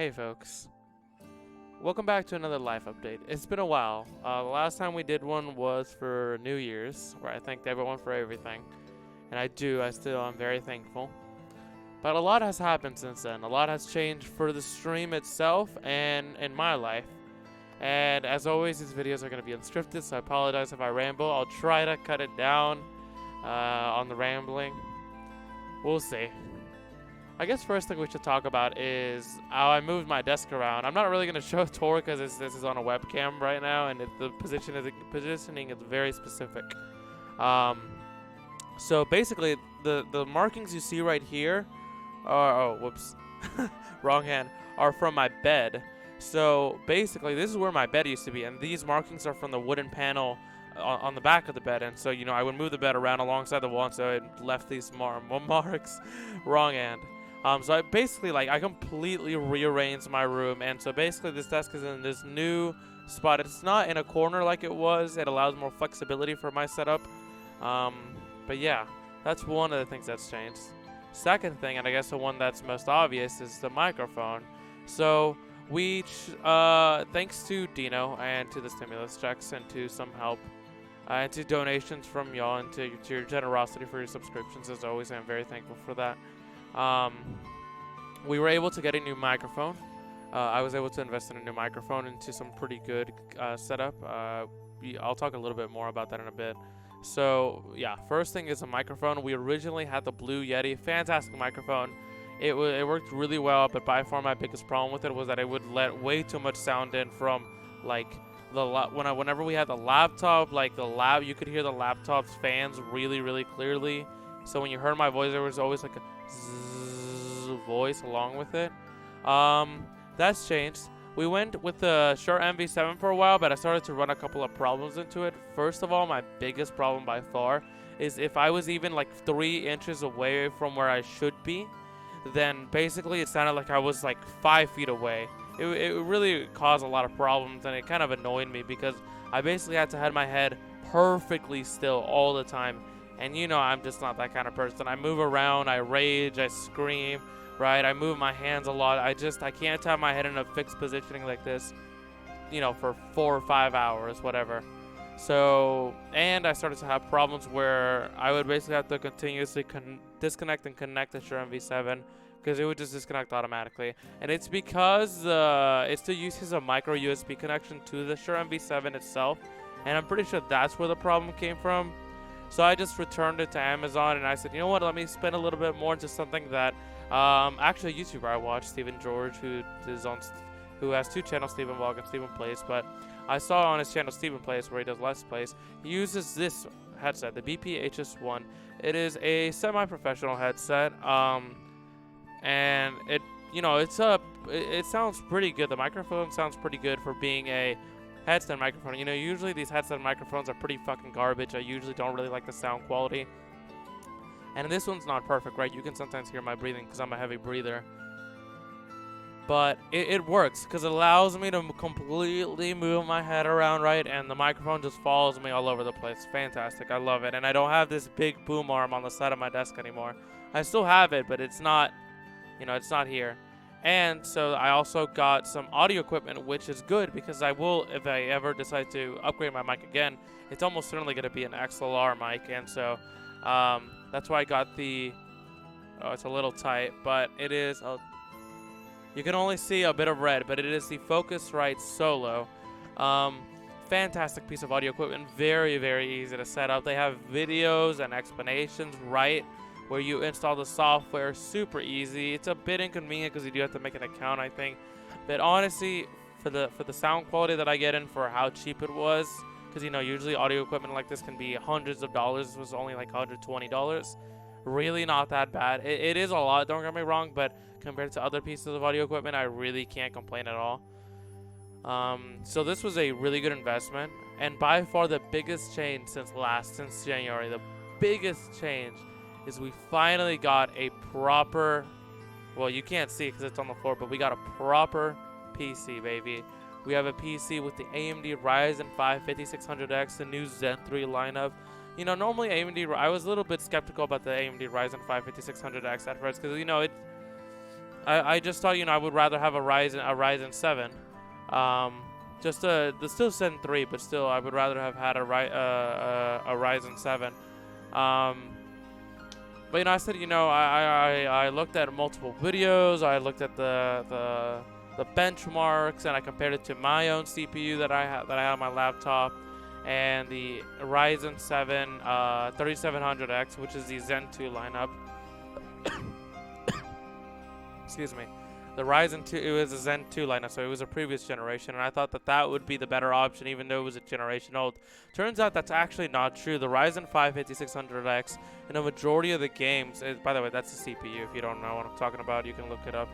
Hey folks, welcome back to another life update. It's been a while. The last time we did one was for New Year's, where I thanked everyone for everything. And I still am very thankful. But a lot has happened since then. A lot has changed for the stream itself and in my life. And as always, these videos are going to be unscripted, so I apologize if I ramble. I'll try to cut it down on the rambling. We'll see. I guess first thing we should talk about is how I moved my desk around. I'm not really going to show a tour because this is on a webcam right now, and the positioning is very specific. So basically, the markings you see right here are wrong hand, are from my bed. So basically, this is where my bed used to be, and these markings are from the wooden panel on the back of the bed. And so I would move the bed around alongside the wall, and so it left these marks. Wrong hand. So I completely rearranged my room, and so basically this desk is in this new spot. It's not in a corner like it was. It allows more flexibility for my setup. But yeah, that's one of the things that's changed. Second thing, and I guess the one that's most obvious, is the microphone. So thanks to Dino and to the stimulus checks and to some help and to donations from y'all and to your generosity for your subscriptions, as always, I'm very thankful for that. We were able to get a new microphone. I was able to invest in a new microphone into some pretty good setup. I'll talk a little bit more about that in a bit. So yeah, first thing is a microphone. We originally had the Blue Yeti, fantastic microphone. It worked really well, but by far my biggest problem with it was that it would let way too much sound in from like whenever we had the laptop, you could hear the laptop's fans really clearly. So when you heard my voice, there was always like a zzz voice along with it. That's changed. We went with the Shure MV7 for a while, but I started to run a couple of problems into it. First of all, my biggest problem by far is if I was even like 3 inches away from where I should be, then basically it sounded like I was like 5 feet away. It really caused a lot of problems, and it kind of annoyed me because I basically had to have my head perfectly still all the time. And I'm just not that kind of person. I move around, I rage, I scream, right? I move my hands a lot. I can't have my head in a fixed positioning like this, for 4 or 5 hours, whatever. So, and I started to have problems where I would basically have to continuously disconnect and connect the Shure MV7 because it would just disconnect automatically. And it's because it still uses a micro USB connection to the Shure MV7 itself. And I'm pretty sure that's where the problem came from. So I just returned it to Amazon, and I said, you know what, let me spend a little bit more into something that, actually a YouTuber I watch, Stephen George, who has 2 channels, Stephen Vlog and Stephen Plays, but I saw on his channel Stephen Plays, where he does Let's Plays, he uses this headset, the BP-HS1. It is a semi-professional headset, and it sounds pretty good. The microphone sounds pretty good for being a headset microphone. Usually these headset microphones are pretty fucking garbage. I usually don't really like the sound quality. And this one's not perfect, right? You can sometimes hear my breathing because I'm a heavy breather. But it works because it allows me to completely move my head around, right? And the microphone just follows me all over the place. Fantastic. I love it. And I don't have this big boom arm on the side of my desk anymore. I still have it, but it's not, it's not here. And so I also got some audio equipment, which is good because I will, if I ever decide to upgrade my mic again, it's almost certainly going to be an XLR mic. And so that's why I got the, it's a little tight, but it is, you can only see a bit of red, but it is the Focusrite Solo. Fantastic piece of audio equipment, very easy to set up. They have videos and explanations right where you install the software, super easy. It's a bit inconvenient because you do have to make an account, I think. But honestly, for the sound quality that I get in for how cheap it was, because usually audio equipment like this can be hundreds of dollars. This was only like $120. Really not that bad. It is a lot, don't get me wrong, but compared to other pieces of audio equipment, I really can't complain at all. So this was a really good investment, and by far the biggest change since January, the biggest change is we finally got a proper, well, you can't see it because it's on the floor, but we got a proper PC, baby. We have a PC with the AMD Ryzen 5 5600X, the new Zen 3 lineup. Normally AMD, I was a little bit skeptical about the AMD Ryzen 5 5600X at first because, I just thought, I would rather have a Ryzen 7. Just the still Zen 3, but still I would rather have had a Ryzen 7. But I said, I looked at multiple videos. I looked at the benchmarks, and I compared it to my own CPU that I had on my laptop, and the Ryzen 7 3700X, which is the Zen 2 lineup. Excuse me. The Ryzen 2, it was a Zen 2 lineup, so it was a previous generation, and I thought that would be the better option, even though it was a generation old. Turns out that's actually not true. The Ryzen 5 5600X, in a majority of the games, by the way, that's the CPU. If you don't know what I'm talking about, you can look it up.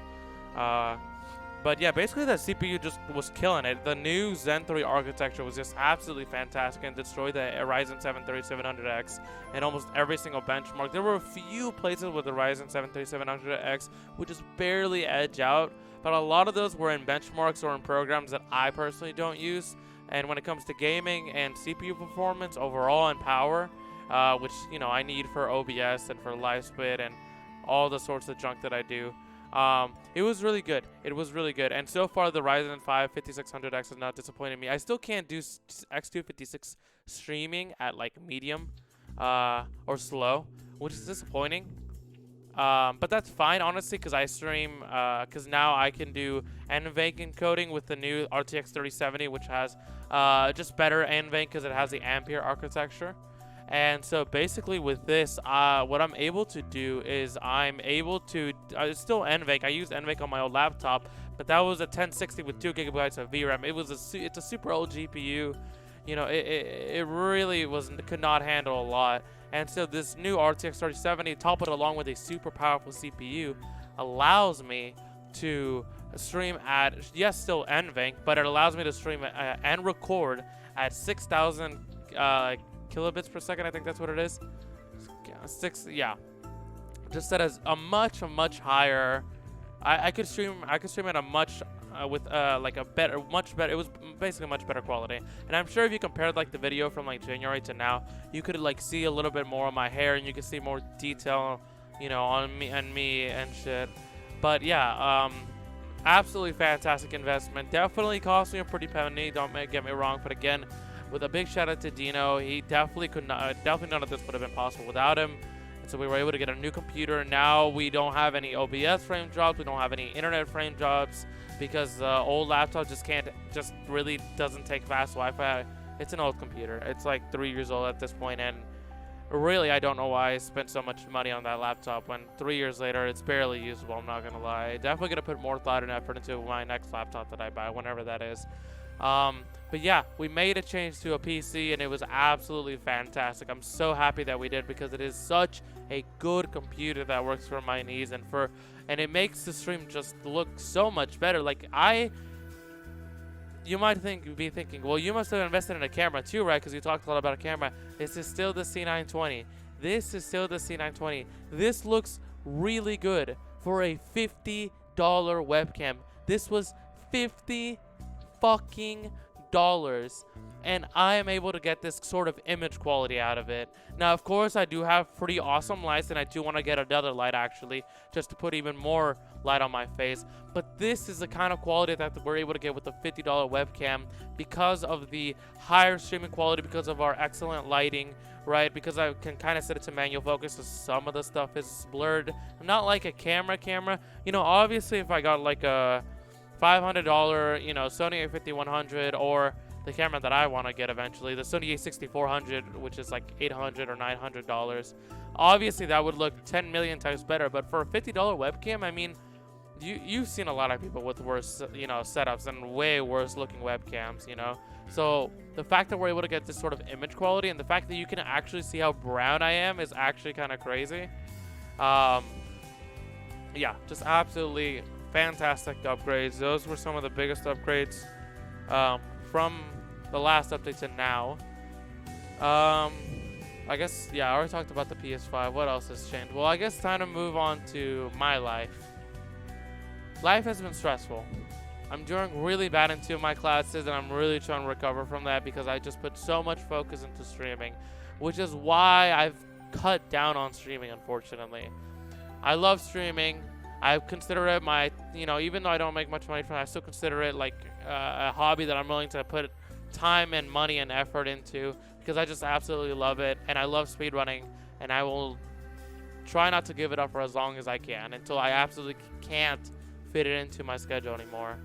But yeah, basically that CPU just was killing it. The new Zen 3 architecture was just absolutely fantastic and destroyed the Ryzen 7 3700X in almost every single benchmark. There were a few places with the Ryzen 7 3700X which just barely edge out, but a lot of those were in benchmarks or in programs that I personally don't use. And when it comes to gaming and CPU performance overall and power, which I need for OBS and for LiveSplit and all the sorts of junk that I do, it was really good. It was really good. And so far, the Ryzen 5 5600X has not disappointed me. I still can't do X256 streaming at like medium or slow, which is disappointing. But that's fine, honestly, because I stream, because now I can do NVENC encoding with the new RTX 3070, which has just better NVENC because it has the Ampere architecture. And so basically with this, what I'm able to do is I'm able to, it's still NVENC. I used NVENC on my old laptop, but that was a 1060 with 2 gigabytes of VRAM. It's a super old GPU. It really could not handle a lot. And so this new RTX 3070, topped along with a super powerful CPU, allows me to stream at, yes, still NVENC, but it allows me to stream and record at 6,000 kilobits per second. I think that's what it is. Just set as a much higher. I could stream at a much with like a better, much better. It was basically much better quality. And I'm sure if you compared like the video from like January to now, you could like see a little bit more of my hair, and you could see more detail, on me and shit. But yeah, absolutely fantastic investment. Definitely cost me a pretty penny. Don't get me wrong, but again, with a big shout out to Dino, he definitely could not. Definitely none of this would have been possible without him. And so we were able to get a new computer. Now we don't have any OBS frame drops. We don't have any internet frame drops because the old laptop just really doesn't take fast Wi-Fi. It's an old computer. It's like 3 years old at this point, and really I don't know why I spent so much money on that laptop when 3 years later it's barely usable. I'm not gonna lie. Definitely gonna put more thought and effort into my next laptop that I buy, whenever that is. But yeah, we made a change to a PC, and it was absolutely fantastic. I'm so happy that we did, because it is such a good computer that works for my needs, and it makes the stream just look so much better. Like you might be thinking, well, you must have invested in a camera too, right? Because you talked a lot about a camera. This is still the C920. This looks really good for a $50 webcam. This was $50 fucking dollars, and I am able to get this sort of image quality out of it. Now, of course, I do have pretty awesome lights, and I do want to get another light actually, just to put even more light on my face. But this is the kind of quality that we're able to get with a $50 webcam, because of the higher streaming quality, because of our excellent lighting, right? Because I can kind of set it to manual focus, so some of the stuff is blurred. Not like a camera. Obviously, if I got like a $500, Sony a5100, or the camera that I want to get eventually, the Sony a6400, which is like $800 or $900. Obviously, that would look 10 million times better. But for a $50 webcam, I mean, you've seen a lot of people with worse, setups and way worse looking webcams, So the fact that we're able to get this sort of image quality, and the fact that you can actually see how brown I am, is actually kind of crazy. Yeah, just absolutely fantastic upgrades. Those were some of the biggest upgrades from the last update to now. I guess, yeah, I already talked about the PS5. What else has changed? Well, I guess time to move on to my life. Life has been stressful. I'm doing really bad in 2 of my classes, and I'm really trying to recover from that, because I just put so much focus into streaming, which is why I've cut down on streaming, unfortunately. I love streaming. I consider it my, even though I don't make much money from it, I still consider it like a hobby that I'm willing to put time and money and effort into because I just absolutely love it and I love speedrunning and I will try not to give it up for as long as I can until I absolutely can't fit it into my schedule anymore.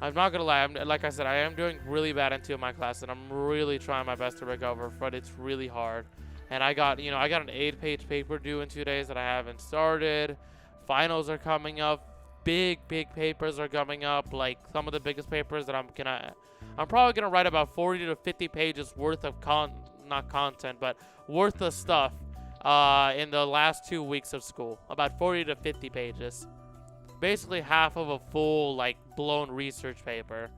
I'm not gonna lie, like I said, I am doing really bad in 2 of my classes and I'm really trying my best to recover, but it's really hard. And I got an 8-page paper due in 2 days that I haven't started. Finals are coming up. Big papers are coming up. Like some of the biggest papers that I'm probably gonna write about 40 to 50 pages worth of not content, but worth of stuff in the last 2 weeks of school. About 40 to 50 pages. Basically half of a full like blown research paper.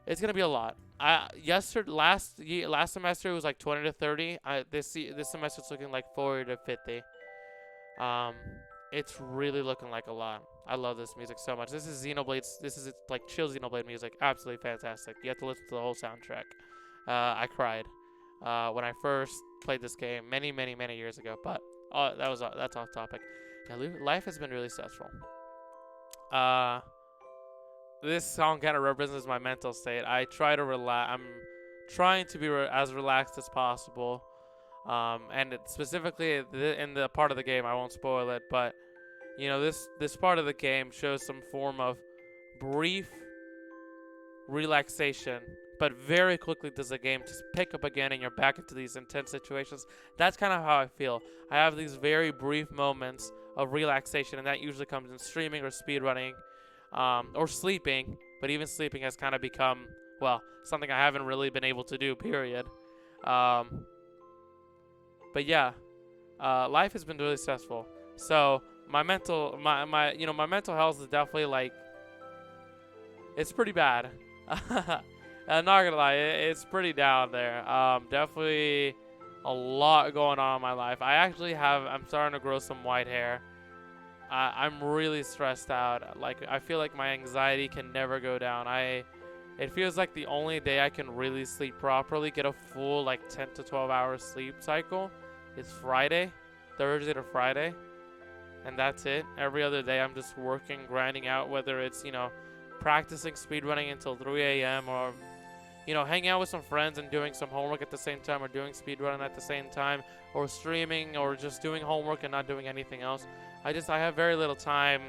It's gonna be a lot. Last semester it was like 20 to 30. This semester it's looking like 40 to 50. Um, it's really looking like a lot. I love this music so much. This is Xenoblade. This is like chill Xenoblade music. Absolutely fantastic. You have to listen to the whole soundtrack. I cried when I first played this game many years ago. But that's off topic. Yeah, life has been really stressful. This song kind of represents my mental state. I try to relax. I'm trying to be as relaxed as possible. And specifically in the part of the game, I won't spoil it, but this part of the game shows some form of brief relaxation, but very quickly does the game just pick up again and you're back into these intense situations. That's kind of how I feel. I have these very brief moments of relaxation, and that usually comes in streaming or speedrunning, or sleeping. But even sleeping has kind of become, well, something I haven't really been able to do, period. But yeah, life has been really stressful. So my mental health is definitely like, it's pretty bad. I'm not gonna lie, it's pretty down there. Definitely a lot going on in my life. I'm starting to grow some white hair. I'm really stressed out. Like, I feel like my anxiety can never go down. It feels like the only day I can really sleep properly, get a full like 10 to 12 hour sleep cycle, is Friday, Thursday to Friday. And that's it. Every other day I'm just working, grinding out, whether it's, practicing speedrunning until 3 a.m. or, hanging out with some friends and doing some homework at the same time, or doing speedrunning at the same time, or streaming, or just doing homework and not doing anything else. I have very little time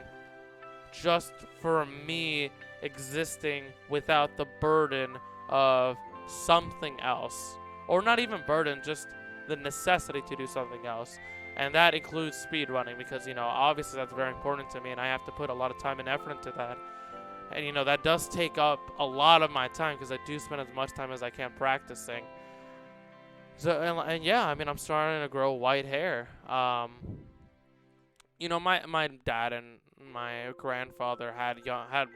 just for me existing without the burden of something else. Or not even burden, just the necessity to do something else. And that includes speedrunning because, obviously that's very important to me and I have to put a lot of time and effort into that. And, that does take up a lot of my time because I do spend as much time as I can practicing. So, and yeah, I mean, I'm starting to grow white hair. My dad and my grandfather had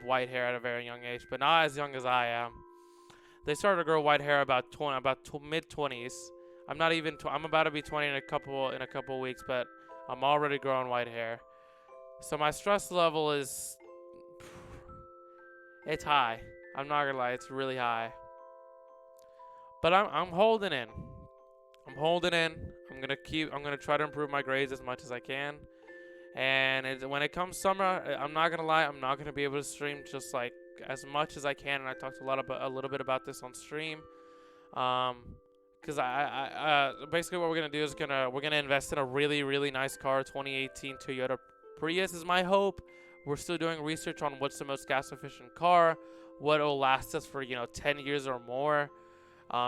white hair at a very young age, but not as young as I am. They started to grow white hair about mid-20s. I'm about to be 20 in a couple weeks, but I'm already growing white hair. So my stress level it's high. I'm not gonna lie, it's really high. But I'm holding in. I'm gonna try to improve my grades as much as I can. And when it comes summer, I'm not gonna lie, I'm not gonna be able to stream just like as much as I can. And I talked a little bit about this on stream. Because basically what we're gonna do is we're gonna invest in a really nice car. 2018 Toyota Prius is my hope. We're still doing research on what's the most gas efficient car, what will last us for 10 years or more.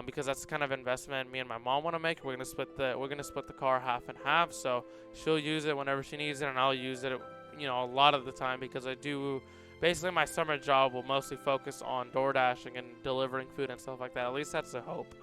Because that's the kind of investment me and my mom want to make. We're gonna split the car half and half. So she'll use it whenever she needs it, and I'll use it, a lot of the time because I do. Basically, my summer job will mostly focus on DoorDashing and delivering food and stuff like that. At least that's the hope.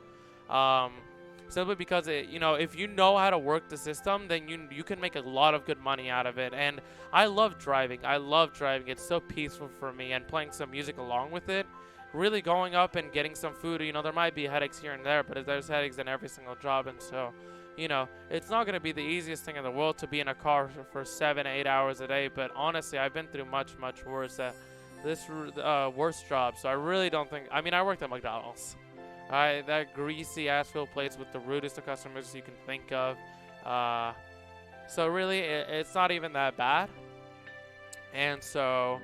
Simply because if you know how to work the system, then you can make a lot of good money out of it. And I love driving. It's so peaceful for me, and playing some music along with it. Really going up and getting some food, there might be headaches here and there, but there's headaches in every single job. And so, it's not going to be the easiest thing in the world to be in a car for 7-8 hours a day. But honestly, I've been through much worse worse job. So I really don't think, I worked at McDonald's. That greasy asphalt place with the rudest of customers you can think of. So really, it's not even that bad. And so,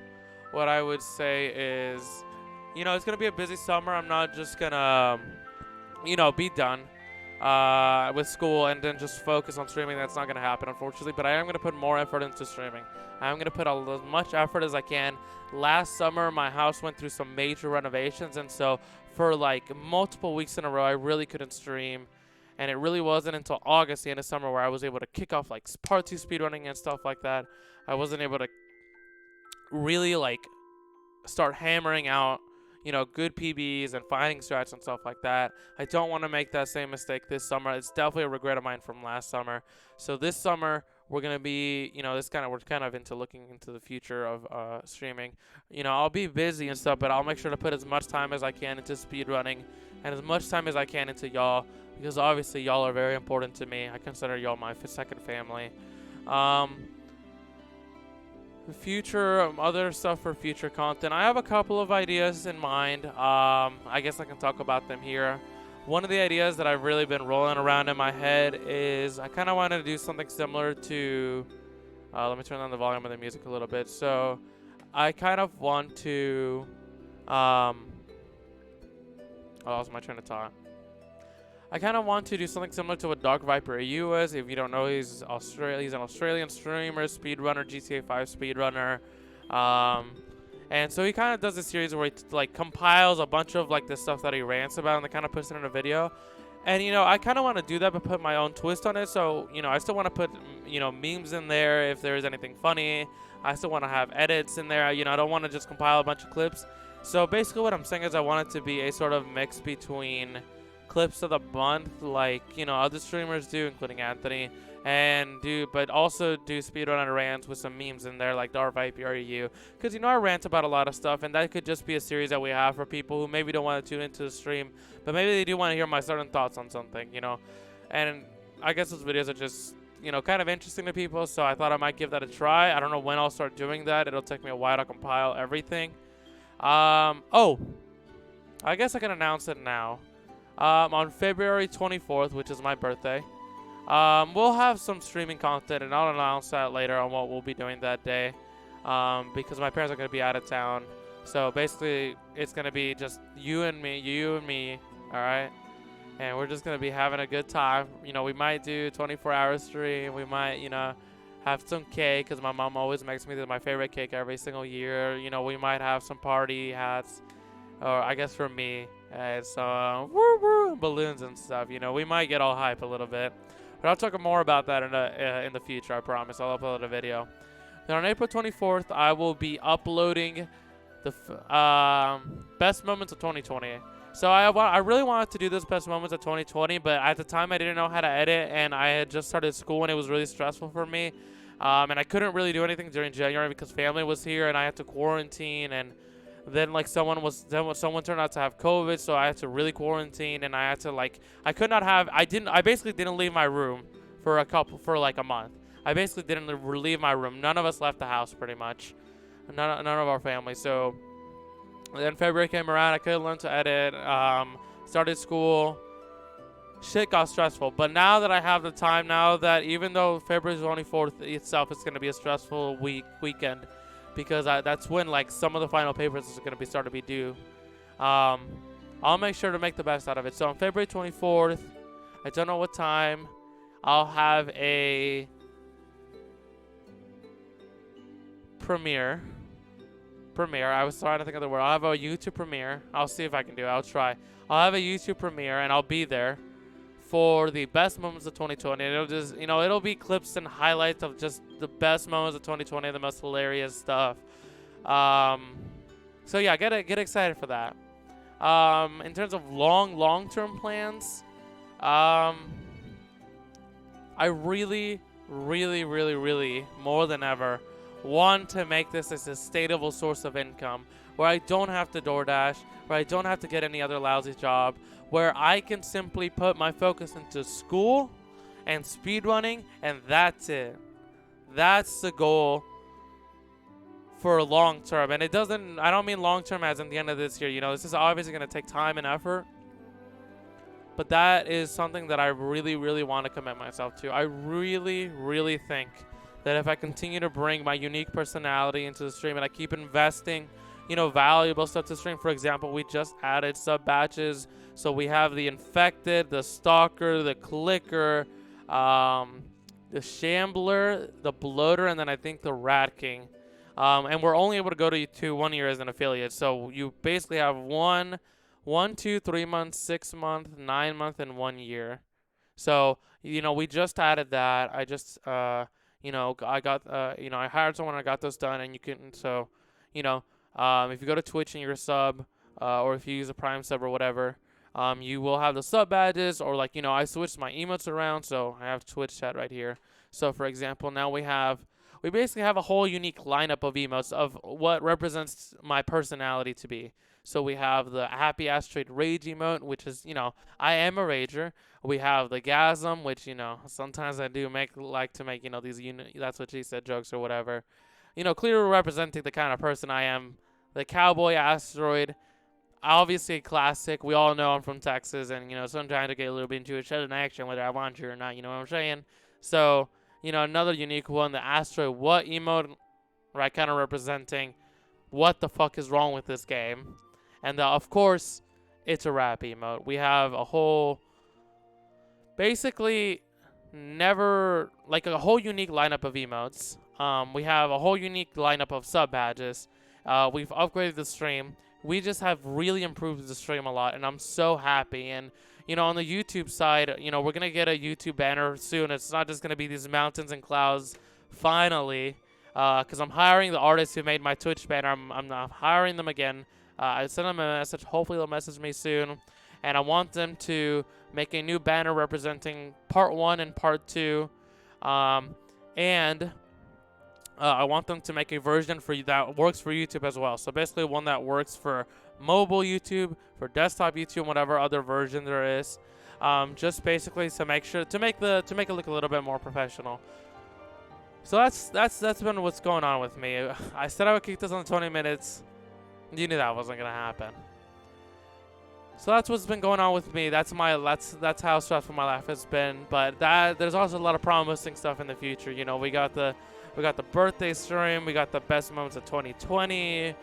what I would say is, it's gonna be a busy summer. I'm not just gonna, be done with school and then just focus on streaming. That's not gonna happen, unfortunately. But I am gonna put more effort into streaming. I'm gonna put as much effort as I can. Last summer, my house went through some major renovations, and so for like multiple weeks in a row, I really couldn't stream. And it really wasn't until August, the end of summer, where I was able to kick off like part 2 speedrunning and stuff like that. I wasn't able to really like start hammering out, good PBs and finding strats and stuff like that. I don't want to make that same mistake this summer. It's definitely a regret of mine from last summer. So this summer we're gonna be, we're kind of into looking into the future of streaming. I'll be busy and stuff, but I'll make sure to put as much time as I can into speedrunning and as much time as I can into y'all, because obviously y'all are very important to me. I consider y'all my second family. Future other stuff for future content, I have a couple of ideas in mind. I guess I can talk about them here. One of the ideas that I've really been rolling around in my head is I kind of wanted to do something similar to let me turn down the volume of the music a little bit. So I kind of want to I lost my train of thought. I kind of want to do something similar to what Dark Viper AU is. If you don't know, he's an Australian streamer, speedrunner, GTA 5 speedrunner. And so he kind of does a series where he like compiles a bunch of like the stuff that he rants about and then kind of puts it in a video. And I kind of want to do that, but put my own twist on it. So I still want to put memes in there if there's anything funny. I still want to have edits in there. I don't want to just compile a bunch of clips. So basically, what I'm saying is I want it to be a sort of mix between clips of the month, like other streamers do, including Anthony, but also do speedrun rants with some memes in there, like Dark Viper RU, because I rant about a lot of stuff, and that could just be a series that we have for people who maybe don't want to tune into the stream, but maybe they do want to hear my certain thoughts on something, and I guess those videos are just kind of interesting to people, so I thought I might give that a try. I don't know when I'll start doing that. It'll take me a while to compile everything. Oh, I guess I can announce it now. On February 24th, which is my birthday, we'll have some streaming content, and I'll announce that later on what we'll be doing that day, because my parents are going to be out of town. So basically, it's going to be just you and me, all right? And we're just going to be having a good time. We might do 24-hour stream. We might, have some cake, because my mom always makes me my favorite cake every single year. We might have some party hats, or I guess for me, some balloons and stuff. We might get all hype a little bit, but I'll talk more about that in the future. I promise. I'll upload a video. Then on April 24th, I will be uploading the best moments of 2020. So I really wanted to do this best moments of 2020, but at the time I didn't know how to edit, and I had just started school, and it was really stressful for me. And I couldn't really do anything during January because family was here, and I had to quarantine, and then like someone turned out to have COVID, so I had to really quarantine, and I had to I basically didn't leave my room for like a month. I basically didn't leave my room. None of us left the house pretty much. None of our family. So then February came around, I couldn't learn to edit, started school. Shit got stressful, but now that I have the time, now that even though February 24th itself is going to be a stressful weekend, because that's when like some of the final papers is going to start to be due. I'll make sure to make the best out of it. So on February 24th, I don't know what time, I'll have a premiere. I was trying to think of the word. I'll have a YouTube premiere. I'll see if I can do it. I'll try. I'll have a YouTube premiere, and I'll be there for the best moments of 2020. It'll just, it'll be clips and highlights of just the best moments of 2020, the most hilarious stuff. So yeah, get excited for that. In terms of long-term plans, I really, more than ever, want to make this a sustainable source of income where I don't have to DoorDash, where I don't have to get any other lousy job, where I can simply put my focus into school and speedrunning, and that's it. That's the goal for long term. And I don't mean long term as in the end of this year. This is obviously going to take time and effort. But that is something that I really want to commit myself to. I really think that if I continue to bring my unique personality into the stream and I keep investing, valuable stuff to the stream. For example, we just added sub badges. So we have the Infected, the Stalker, the Clicker, the Shambler, the Bloater, and then I think the Rat King. And we're only able to go to 1 year as an affiliate. So you basically have 1, 2, 3 months, 6 months, 9 months, and 1 year. So, we just added that. I just, I got, I hired someone, I got those done, and you can, so, if you go to Twitch and you're a sub, or if you use a Prime sub or whatever, you will have the sub badges, or I switched my emotes around, so I have Twitch chat right here. So, for example, now we basically have a whole unique lineup of emotes of what represents my personality to be. So we have the Happy Asteroid Rage emote, which is, I am a rager. We have the Gasm, which, sometimes I do like to make, these that's what she said jokes or whatever. Clearly representing the kind of person I am. The Cowboy Asteroid, obviously a classic. We all know I'm from Texas, and, sometimes I get a little bit into a sudden action, whether I want to or not, you know what I'm saying? So, another unique one, the Asteroid What emote, right, kind of representing what the fuck is wrong with this game. And, of course, it's a rap emote. We have a whole, basically, a whole unique lineup of emotes. We have a whole unique lineup of sub badges. We've upgraded the stream. We just have really improved the stream a lot, and I'm so happy. And, on the YouTube side, we're going to get a YouTube banner soon. It's not just going to be these mountains and clouds, finally, because I'm hiring the artists who made my Twitch banner. I'm hiring them again. I sent them a message. Hopefully they'll message me soon. And I want them to make a new banner representing part 1 and part 2. And I want them to make a version for you that works for YouTube as well. So basically one that works for mobile YouTube, for desktop YouTube, whatever other version there is. Just basically to make it look a little bit more professional. So that's been what's going on with me. I said I would keep this on 20 minutes. You knew that wasn't gonna happen. So that's what's been going on with me. That's how stressful my life has been. But there's also a lot of promising stuff in the future. We got the birthday stream. We got the best moments of 2020.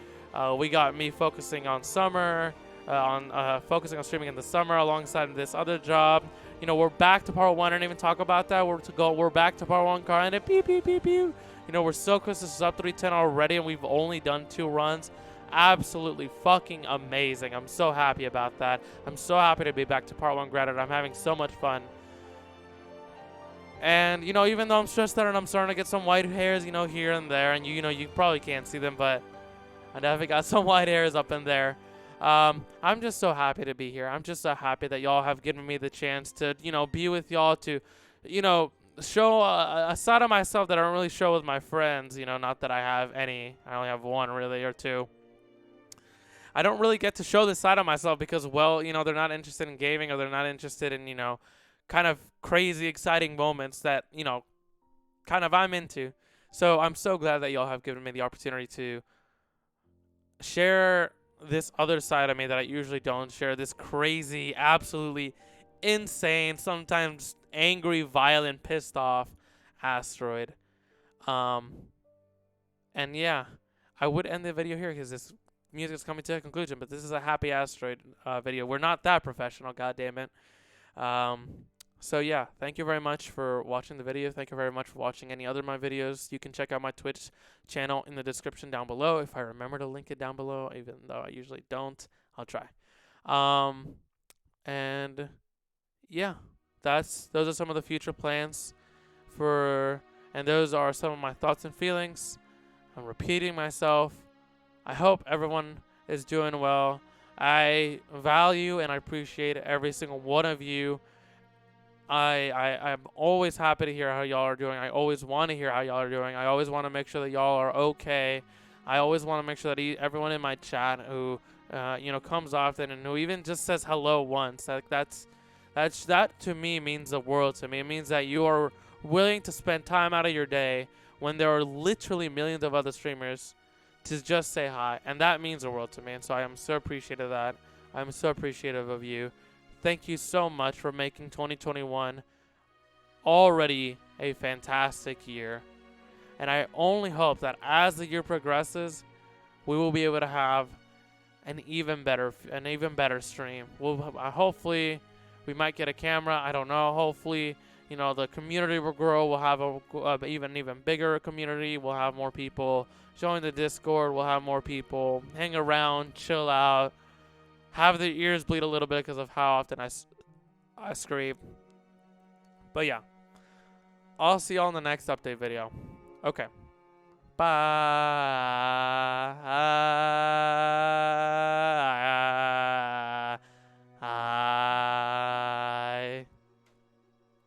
We got me focusing on summer, focusing on streaming in the summer alongside this other job. We're back to part 1. I didn't even talk about that. We're back to part 1. Car and it pew pew pew pew. We're so close to sub 310 already, and we've only done 2 runs. Absolutely fucking amazing. I'm so happy about that. I'm so happy to be back to part 1 graded. I'm having so much fun. And, even though I'm stressed out and I'm starting to get some white hairs, here and there, and you probably can't see them, but I definitely got some white hairs up in there. I'm just so happy to be here. I'm just so happy that y'all have given me the chance to, be with y'all, to, show a side of myself that I don't really show with my friends. Not that I have any. I only have 1 really, or 2. I don't really get to show this side of myself because, well, they're not interested in gaming, or they're not interested in, kind of crazy, exciting moments that, kind of I'm into. So I'm so glad that y'all have given me the opportunity to share this other side of me that I usually don't share. This crazy, absolutely insane, sometimes angry, violent, pissed off Asteroid. And yeah, I would end the video here because this music is coming to a conclusion, but this is a Happy Asteroid video. We're not that professional, goddammit. So yeah, thank you very much for watching the video. Thank you very much for watching any other of my videos. You can check out my Twitch channel in the description down below. If I remember to link it down below, even though I usually don't, I'll try. And yeah, those are some of the future plans and those are some of my thoughts and feelings. I'm repeating myself. I hope everyone is doing well. I value and I appreciate every single one of you. I'm always happy to hear how y'all are doing. I always want to hear how y'all are doing. I always want to make sure that y'all are okay. I always want to make sure that everyone in my chat who comes often and who even just says hello once, that to me means the world to me. It means that you are willing to spend time out of your day when there are literally millions of other streamers to just say hi, and that means the world to me. And so I am so appreciative of that. I'm so appreciative of you. Thank you so much for making 2021 already a fantastic year. And I only hope that as the year progresses, we will be able to have an even better stream. We'll hopefully we might get a camera. I don't know. Hopefully, the community will grow. We'll have a even bigger community. We'll have more people join the Discord. We'll have more people hang around, chill out, have their ears bleed a little bit because of how often I scream. But yeah, I'll see y'all in the next update video. Okay. Bye.